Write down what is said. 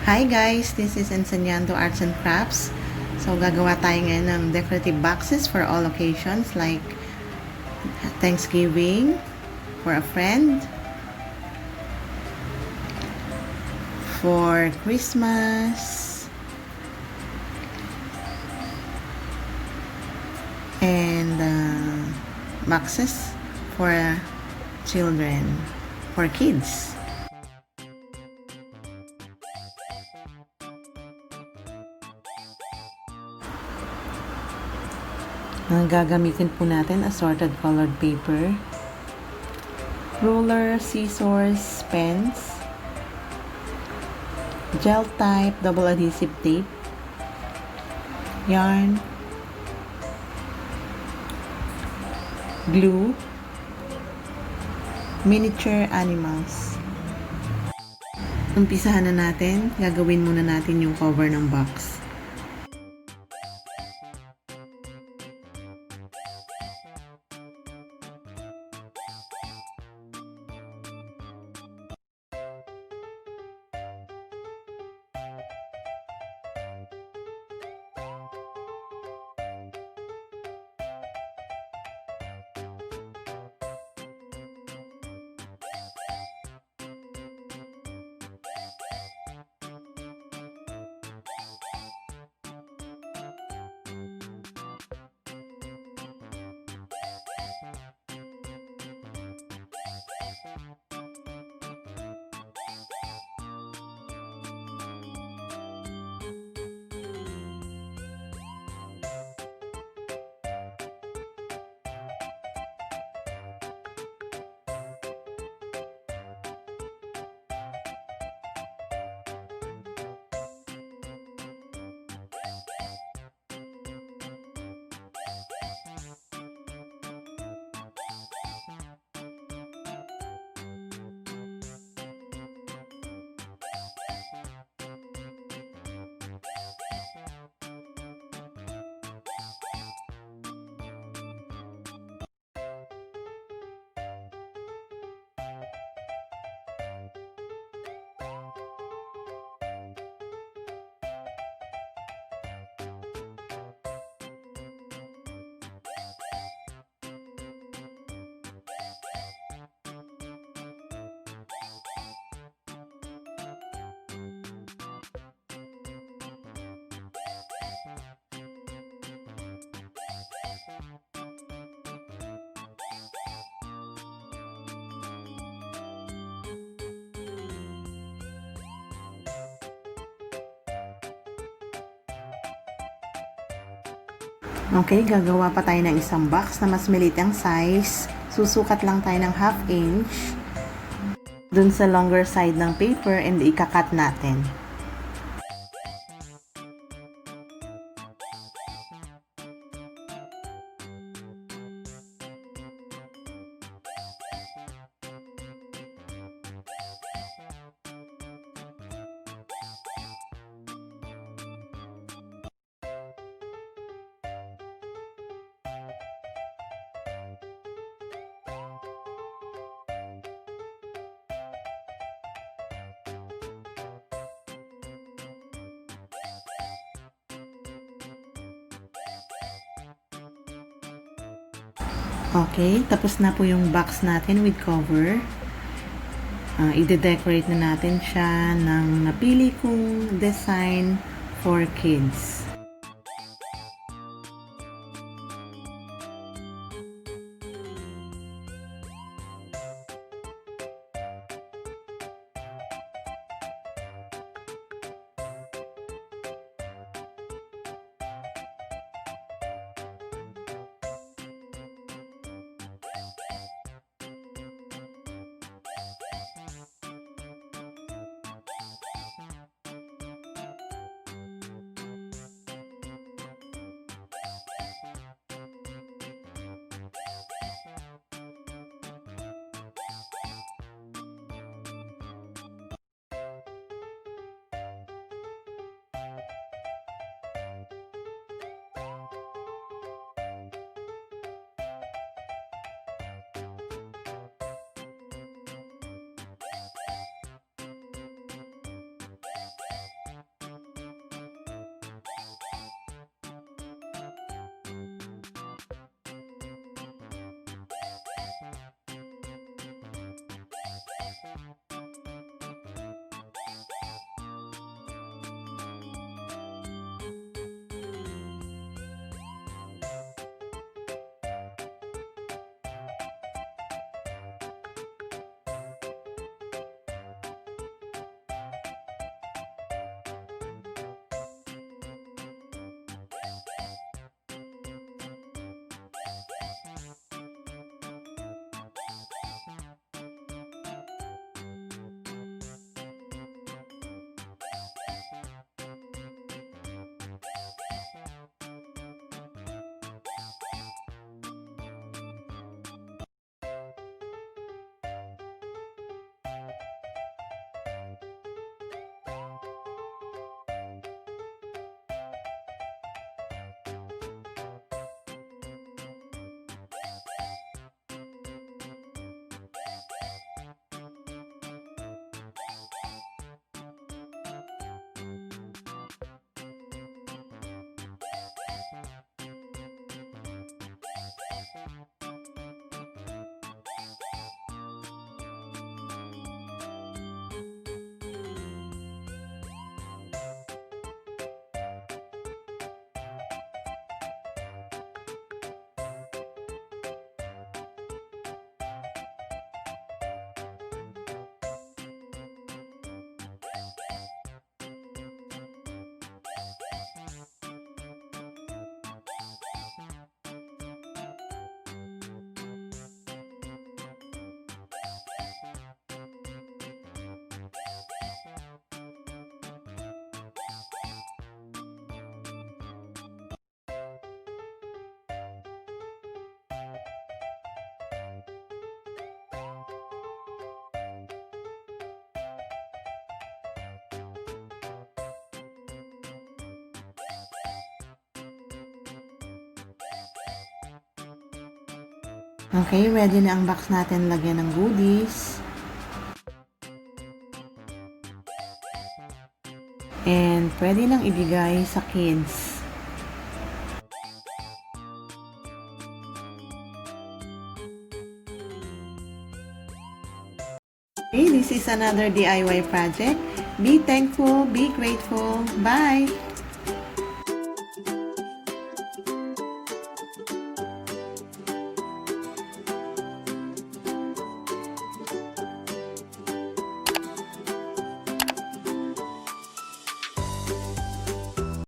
Hi guys, this is Enseñando Arts and Crafts. So gagawa tayo ngayon ng decorative boxes for all occasions like Thanksgiving, for a friend, for Christmas, and boxes for children, for kids. Ang gagamitin po natin, assorted colored paper, ruler, scissors, pens, gel type, double adhesive tape, yarn, glue, miniature animals. Umpisahan na natin, gagawin muna natin yung cover ng box. Okay, gagawa pa tayo ng isang box na mas maliit ang size. Susukat lang tayo ng 1/2 inch dun sa longer side ng paper and ikakat natin. Okay, tapos na po yung box natin with cover. I-decorate na natin siya ng napili kong design for kids. Okay, ready na ang box natin lagyan ng goodies. And pwede nang ibigay sa kids. Okay, this is another DIY project. Be thankful, be grateful. Bye!